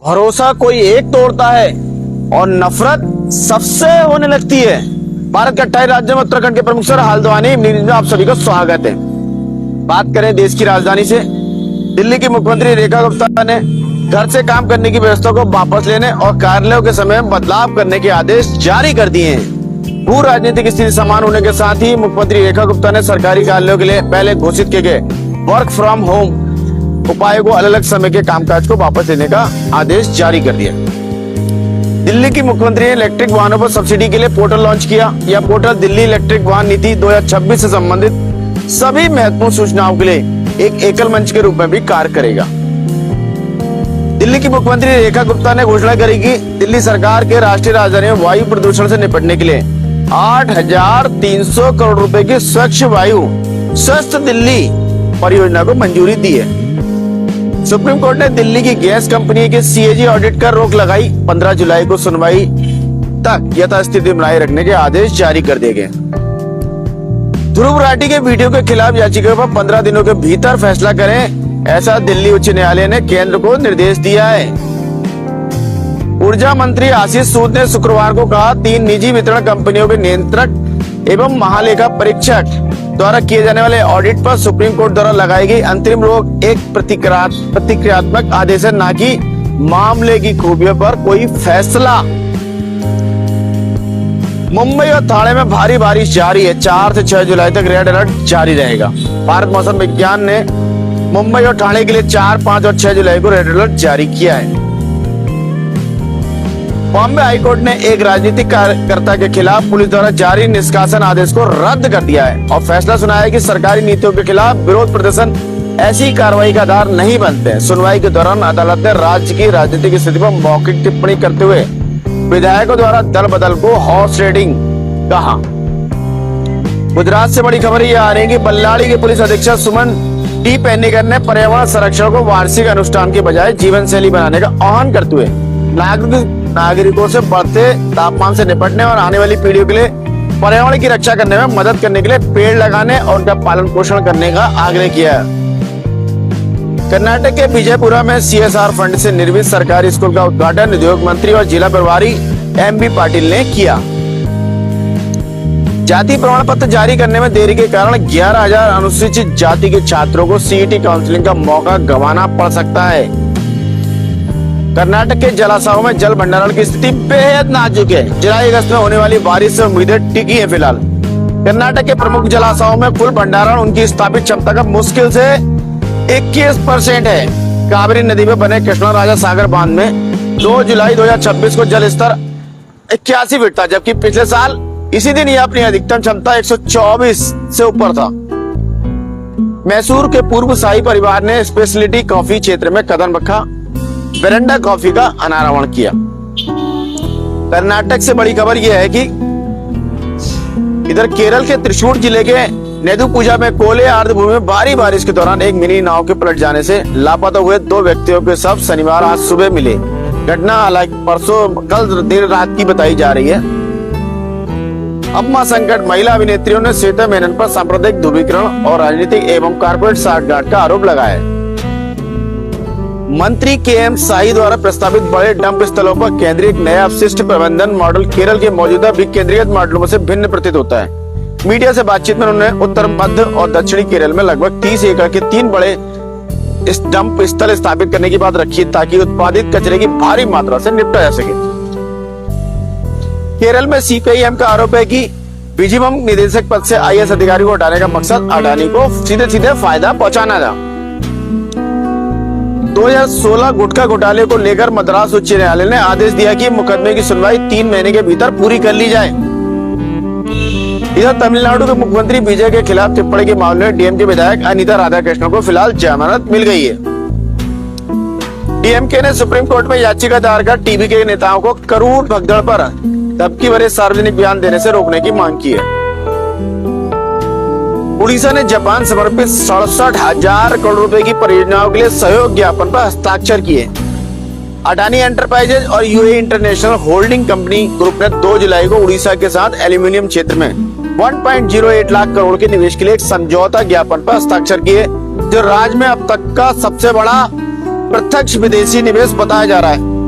भरोसा कोई एक तोड़ता है और नफरत सबसे होने लगती है। भारत के 28 राज्यों में उत्तराखंड के प्रमुख शहर हल्द्वानी में आप सभी का स्वागत है। बात करें देश की राजधानी से, दिल्ली की मुख्यमंत्री रेखा गुप्ता ने घर से काम करने की व्यवस्था को वापस लेने और कार्यालयों के समय में बदलाव करने के आदेश जारी कर दिए हैं। भू राजनीतिक स्थिति समान होने के साथ ही मुख्यमंत्री रेखा गुप्ता ने सरकारी कार्यालयों के लिए पहले घोषित किए गए वर्क फ्रॉम होम उपायों को अलग अलग समय के कामकाज को वापस लेने का आदेश जारी कर दिया। दिल्ली की मुख्यमंत्री ने इलेक्ट्रिक वाहनों पर सब्सिडी के लिए पोर्टल लॉन्च किया। यह पोर्टल दिल्ली इलेक्ट्रिक वाहन नीति 2026 से संबंधित सभी महत्वपूर्ण सूचनाओं के लिए एक एकल मंच के रूप में भी कार्य करेगा। दिल्ली की मुख्यमंत्री रेखा गुप्ता ने घोषणा करी कि दिल्ली सरकार के राष्ट्रीय राजधानी में वायु प्रदूषण से निपटने के लिए 8,300 करोड़ रुपए की स्वच्छ वायु स्वस्थ दिल्ली परियोजना को मंजूरी दी है। सुप्रीम कोर्ट ने दिल्ली की गैस कंपनी के सीएजी ऑडिट कर रोक लगाई। 15 जुलाई को सुनवाई तक यथास्थिति बनाए रखने के आदेश जारी कर दिए गए। ध्रुव राठी के वीडियो के खिलाफ याचिका पर 15 दिनों के भीतर फैसला करें, ऐसा दिल्ली उच्च न्यायालय ने केंद्र को निर्देश दिया है। ऊर्जा मंत्री आशीष सूद ने शुक्रवार को कहा, 3 निजी वितरण कंपनियों के नियंत्रक एवं महालेखा परीक्षक द्वारा किए जाने वाले ऑडिट पर सुप्रीम कोर्ट द्वारा लगाई गई अंतरिम रोक एक प्रतिक्रियात्मक आदेश है, न कि मामले की खूबियों पर कोई फैसला। मुंबई और थाने में भारी बारिश जारी है। 4 से 6 जुलाई तक रेड अलर्ट जारी रहेगा। भारत मौसम विज्ञान ने मुंबई और ठाणे के लिए 4, 5 और 6 जुलाई को रेड अलर्ट जारी किया है। बॉम्बे हाईकोर्ट ने एक राजनीतिक कार्यकर्ता के खिलाफ पुलिस द्वारा जारी निष्कासन आदेश को रद्द कर दिया है और फैसला सुनाया है कि सरकारी नीतियों के खिलाफ विरोध प्रदर्शन ऐसी कार्रवाई का आधार नहीं बनते हैं। सुनवाई के दौरान अदालत ने राज्य की राजनीतिक स्थिति पर मौखिक टिप्पणी करते हुए विधायकों द्वारा दल बदल को हॉर्स ट्रेडिंग कहा। गुजरात से बड़ी खबर यह आ रही है कि बल्लाड़ी के पुलिस अधीक्षक सुमन टी पेन्नीकर ने पर्यावरण संरक्षण को वार्षिक अनुष्ठान के बजाय जीवन शैली बनाने का आह्वान करते हुए नागरिकों से बढ़ते तापमान से निपटने और आने वाली पीढ़ियों के लिए पर्यावरण की रक्षा करने में मदद करने के लिए पेड़ लगाने और उनका पालन पोषण करने का आग्रह किया है। कर्नाटक के विजयपुरा में सीएसआर फंड से निर्मित सरकारी स्कूल का उद्घाटन उद्योग मंत्री और जिला प्रभारी एमबी पाटिल ने किया। जाति प्रमाण पत्र जारी करने में देरी के कारण 11,000 अनुसूचित जाति के छात्रों को सीईटी काउंसलिंग का मौका गंवाना पड़ सकता है। कर्नाटक के जलाशयों में जल भंडारण की स्थिति बेहद नाजुक है। जुलाई अगस्त में होने वाली बारिश से उम्मीदें टिकी है। फिलहाल कर्नाटक के प्रमुख जलाशयों में कुल भंडारण उनकी स्थापित क्षमता का मुश्किल से 21% है। कावेरी नदी में बने कृष्णराजा सागर बांध में 2 जुलाई 2026 को जल स्तर 81 फीट था, जबकि पिछले साल इसी दिन यह अपनी अधिकतम क्षमता 124 से ऊपर था। मैसूर के पूर्व शाही परिवार ने स्पेशलिटी कॉफी क्षेत्र में कदम रखा, वेरेंडा कॉफी का अनावरण किया। कर्नाटक से बड़ी खबर यह है कि इधर केरल के त्रिशूर जिले के नेदुपुजा में कोले आर्द्रभूमि में भारी बारिश के दौरान एक मिनी नाव के पलट जाने से लापता हुए 2 व्यक्तियों के शव शनिवार आज सुबह मिले। घटना हालांकि कल देर रात की बताई जा रही है। अम्मा संकट महिला अभिनेत्रियों ने श्वेता मेनन पर सांप्रदायिक ध्रुवीकरण और राजनीतिक एवं कारपोरेट साठगांठ का आरोप लगाया है। मंत्री के.एम. शाही द्वारा प्रस्तावित बड़े डंप स्थलों पर केंद्रीय नया अपशिष्ट प्रबंधन मॉडल केरल के मौजूदा विकेंद्रीकृत मॉडलों से भिन्न प्रतीत होता है। मीडिया से बातचीत में उन्होंने उत्तर, मध्य और दक्षिणी केरल में लगभग 30 एकड़ के 3 बड़े इस डंप स्थल स्थापित करने की बात रखी ताकि उत्पादित कचरे की भारी मात्रा से निपटा जा सके। केरल में सीपीआईएम का आरोप है कि विजिलम निदेशक पद से आईएएस अधिकारी को हटाने का मकसद अडानी को सीधे फायदा पहुंचाना था। 2016 गुटखा घोटाले को लेकर मद्रास उच्च न्यायालय ने आदेश दिया कि मुकदमे की सुनवाई 3 महीने के भीतर पूरी कर ली जाए। इधर तमिलनाडु के मुख्यमंत्री विजय के खिलाफ टिप्पणी के मामले में डीएमके विधायक अनिता राधाकृष्णन को फिलहाल जमानत मिल गई है। डीएमके ने सुप्रीम कोर्ट में याचिका दायर कर टीवी के नेताओं को करोड़ भगदड़ पर धमकी भरे सार्वजनिक बयान देने से रोकने की मांग की है। उड़ीसा ने जापान समर्पित 67,000 करोड़ रुपए की परियोजनाओं के लिए सहयोग ज्ञापन पर हस्ताक्षर किए। अडानी एंटरप्राइजेज और UA international holding company group ने 2 जुलाई को उड़ीसा के साथ एल्यूमिनियम क्षेत्र में 1.08 लाख करोड़ के निवेश के लिए एक समझौता ज्ञापन पर हस्ताक्षर किए, जो राज्य में अब तक का सबसे बड़ा प्रत्यक्ष विदेशी निवेश बताया जा रहा है।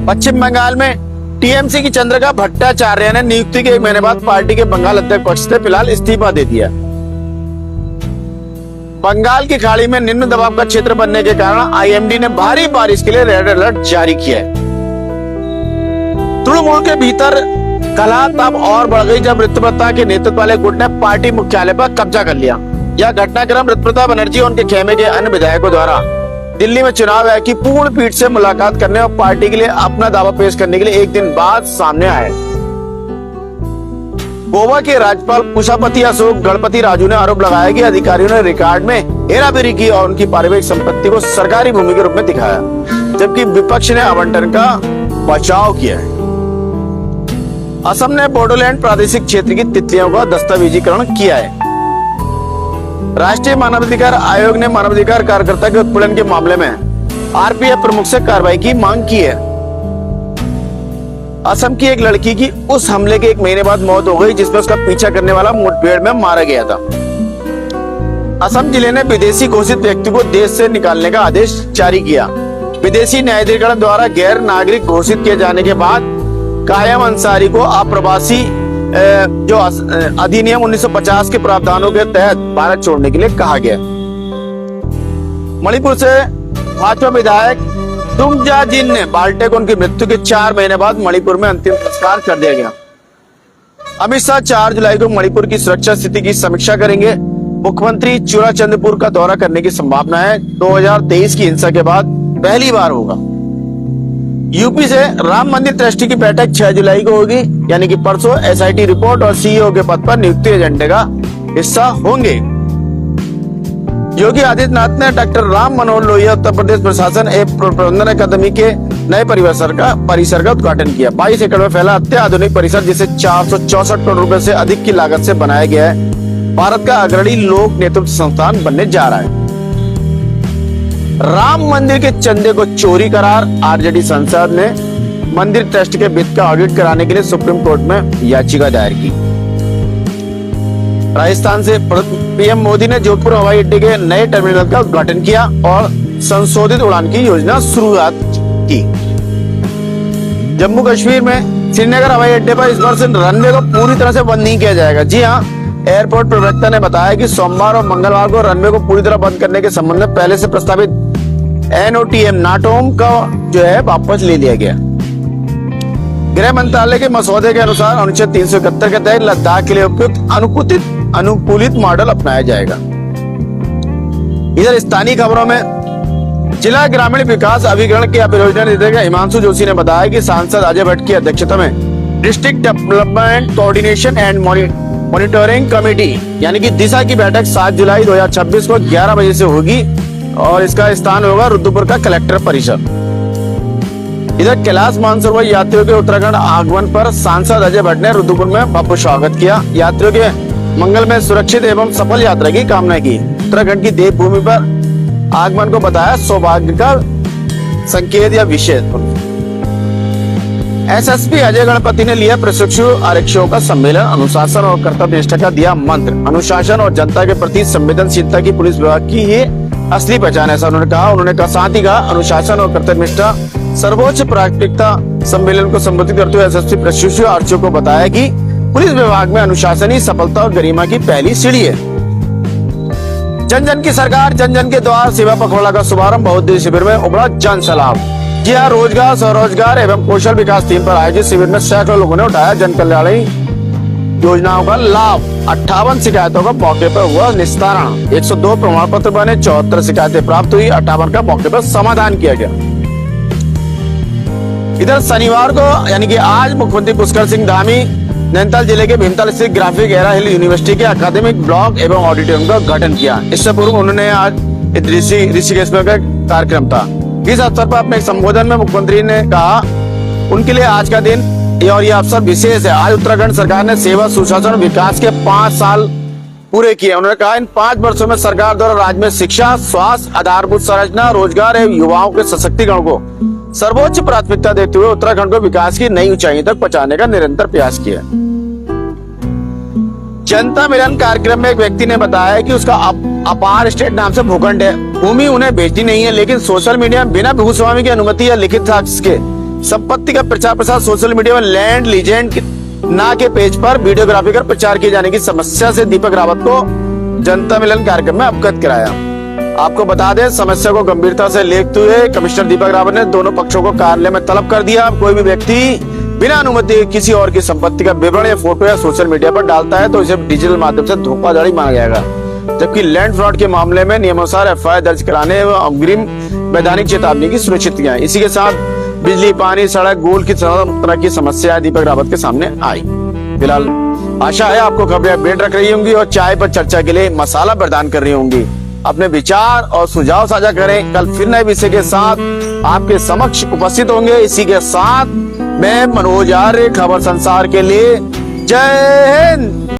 पश्चिम बंगाल में टीएमसी की चंद्रिका भट्टाचार्य ने नियुक्ति के 1 महीने बाद पार्टी के बंगाल अध्यक्ष पक्ष से फिलहाल इस्तीफा दे दिया। बंगाल की खाड़ी में निम्न दबाव का क्षेत्र बनने के कारण आईएमडी ने भारी बारिश के लिए रेड अलर्ट जारी किया है। तृणमूल के भीतर कलह तब और बढ़ गई जब ऋतुप्रता के नेतृत्व वाले गुट ने पार्टी मुख्यालय पर कब्जा कर लिया। यह घटनाक्रम ऋतुप्रता बनर्जी और उनके खेमे के अन्य विधायकों द्वारा दिल्ली में चुनाव आयोग की पूर्ण पीठ से मुलाकात करने और पार्टी के लिए अपना दावा पेश करने के लिए एक दिन बाद सामने आए। गोवा के राज्यपाल कुशापति अशोक गणपति राजू ने आरोप लगाया कि अधिकारियों ने रिकॉर्ड में हेराफेरी की और उनकी पारिवारिक संपत्ति को सरकारी भूमि के रूप में दिखाया, जबकि विपक्ष ने आवंटन का बचाव किया है। असम ने बोडोलैंड प्रादेशिक क्षेत्र की तितलियों का दस्तावेजीकरण किया है। राष्ट्रीय मानवाधिकार आयोग ने मानवाधिकार कार्यकर्ता के उत्पीड़न के मामले में आरपीएफ प्रमुख से कार्रवाई की मांग की है। असम की एक लड़की की उस हमले के 1 महीने बाद मौत हो गई जिसमें उसका पीछा करने वाला मुठभेड़ में मारा गया था। असम जिले ने विदेशी घोषित व्यक्ति को देश से निकालने का आदेश जारी किया। विदेशी न्यायाधिकरण द्वारा गैर नागरिक घोषित किए जाने के बाद कायम अंसारी को अप्रवासी जो अधिनियम 1950 के प्रावधानों के तहत भारत छोड़ने के लिए कहा गया। मणिपुर से भाजपा विधायक दुंगजा जिन ने बाल्टे को उनकी मृत्यु के 4 महीने बाद मणिपुर में अंतिम संस्कार कर दिया गया। अमित शाह 4 जुलाई को मणिपुर की सुरक्षा स्थिति की समीक्षा करेंगे। मुख्यमंत्री चूराचंदपुर का दौरा करने की संभावना है। 2023 की हिंसा के बाद पहली बार होगा। यूपी से राम मंदिर ट्रस्टी की बैठक 6 जुलाई को होगी, यानी कि परसों। एसआईटी रिपोर्ट और सीईओ के पद पर नियुक्ति एजेंडे का हिस्सा होंगे। योगी आदित्यनाथ ने डॉक्टर राम मनोहर लोहिया उत्तर प्रदेश प्रशासन एवं प्रबंधन अकादमी के नए परिसर का उद्घाटन किया। 22 एकड़ में फैला अत्याधुनिक परिसर, जिसे 464 करोड़ रुपए से अधिक की लागत से बनाया गया है, भारत का अग्रणी लोक नेतृत्व संस्थान बनने जा रहा है। राम मंदिर के चंदे को चोरी करार, आरजेडी सांसद ने मंदिर ट्रस्ट के वित्त का ऑडिट कराने के लिए सुप्रीम कोर्ट में याचिका दायर की। राजस्थान से पीएम मोदी ने जोधपुर हवाई अड्डे के नए टर्मिनल का उद्घाटन किया और संशोधित उड़ान की योजना शुरुआत की। जम्मू कश्मीर में श्रीनगर हवाई अड्डे पर इस बार से रनवे को पूरी तरह से बंद नहीं किया जाएगा। जी हाँ, एयरपोर्ट प्रवक्ता ने बताया कि सोमवार और मंगलवार को रनवे को पूरी तरह बंद करने के संबंध में पहले से प्रस्तावित NOTM नाटोम का जो है वापस ले लिया गया। गृह मंत्रालय के मसौदे के अनुसार अनुच्छेद 371 के तहत लद्दाख के लिए उपयुक्त अनुकूलित मॉडल अपनाया जाएगा। इधर स्थानीय खबरों में जिला ग्रामीण विकास अभिकरण के परियोजना निदेशक हिमांशु जोशी ने बताया कि सांसद अजय भट्ट की अध्यक्षता में district development coordination and monitoring committee यानी कि दिशा की बैठक 7 जुलाई 2026 को 11 बजे से होगी और इसका स्थान होगा रुद्रपुर का कलेक्टर परिसर। इधर कैलाश मानसरोवर यात्रियों के उत्तराखंड आगमन पर सांसद अजय भट्ट ने रुद्रपुर में भव्य स्वागत किया। यात्रियों के मंगल में सुरक्षित एवं सफल यात्रा की कामना की। उत्तराखंड की देवभूमि पर आगमन को बताया सौभाग्य का संकेत या विशेष। एसएसपी अजय गणपति ने लिया प्रशिक्षु आरक्षियों का सम्मेलन। अनुशासन और कर्तव्य निष्ठा का दिया मंत्र। अनुशासन और जनता के प्रति संवेदनशीलता की पुलिस विभाग की ही असली पहचान, ऐसा उन्होंने कहा। साथ ही कहा अनुशासन और कर्तव्य निष्ठा सर्वोच्च प्राथमिकता। सम्मेलन को संबोधित करते हुए एसएसपी प्रशिक्षु आरक्षियों को बताया कि पुलिस विभाग में अनुशासन ही सफलता और गरिमा की पहली सीढ़ी है। जन जन की सरकार, जन जन के द्वार सेवा पखवाड़ा का शुभारंभ बहुउद्देशीय शिविर में उमड़ा जन सलाह। जी हाँ, रोजगार, स्वरोजगार एवं कौशल विकास थीम पर आयोजित शिविर में सैकड़ों लोगों ने उठाया जन कल्याणकारी योजनाओं का लाभ। 58 शिकायतों का मौके पर हुआ निस्तारण। 102 प्रमाण पत्र बने, 74 शिकायतें प्राप्त हुई, 58 का मौके पर समाधान किया गया। इधर शनिवार को यानी कि आज मुख्यमंत्री पुष्कर सिंह धामी नैनीताल जिले के भीमताल स्थित ग्राफिक एरा हिल यूनिवर्सिटी के अकादमिक ब्लॉक एवं ऑडिटोरियम का उद्घाटन किया। इससे पूर्व उन्होंने आज ऋषिकेश में कार्यक्रम था। इस अवसर पर अपने संबोधन में मुख्यमंत्री ने कहा उनके लिए आज का दिन और यह अवसर विशेष है। आज उत्तराखंड सरकार ने सेवा, सुशासन और विकास के 5 साल पूरे किए। उन्होंने कहा इन 5 वर्षों में सरकार द्वारा राज्य में शिक्षा, स्वास्थ्य, आधारभूत संरचना, रोजगार एवं युवाओं के सशक्तिकरण को सर्वोच्च प्राथमिकता देते हुए उत्तराखंड को विकास की नई ऊंचाई तक पहुंचाने का निरंतर प्रयास किया। जनता मिलन कार्यक्रम में एक व्यक्ति ने बताया कि उसका अपार स्टेट नाम से भूखंड है। भूमि उन्हें बेचनी नहीं है, लेकिन सोशल मीडिया में बिना भूस्वामी की अनुमति या लिखित साक्ष्य के संपत्ति का प्रचार प्रसार सोशल मीडिया में लैंड लीजेंड ना के पेज पर वीडियोग्राफी कर प्रचार किए जाने की समस्या से दीपक रावत को जनता मिलन कार्यक्रम में अवगत कराया। आपको बता दें, समस्या को गंभीरता से लेते हुए कमिश्नर दीपक रावत ने दोनों पक्षों को कार्यालय में तलब कर दिया। कोई भी व्यक्ति बिना अनुमति किसी और की संपत्ति का विवरण या फोटो या सोशल मीडिया पर डालता है तो इसे डिजिटल माध्यम से धोखाधड़ी माना जाएगा। जबकि लैंड फ्रॉड के मामले में नियमानुसार एफआईआर दर्ज कराने एवं अग्रिम वैधानिक चेतावनी की सुनिश्चित किया। इसी के साथ बिजली, पानी, सड़क, गोल की तरह की समस्या दीपक रावत के सामने आई। फिलहाल आशा है आपको खबरें अपडेट रख रही होंगी और चाय पर चर्चा के लिए मसाला प्रदान कर रही होंगी। अपने विचार और सुझाव साझा करें। कल फिर नए विषय के साथ आपके समक्ष उपस्थित होंगे। इसी के साथ मैं मनोज आर्य, खबर संसार के लिए जय हिंद।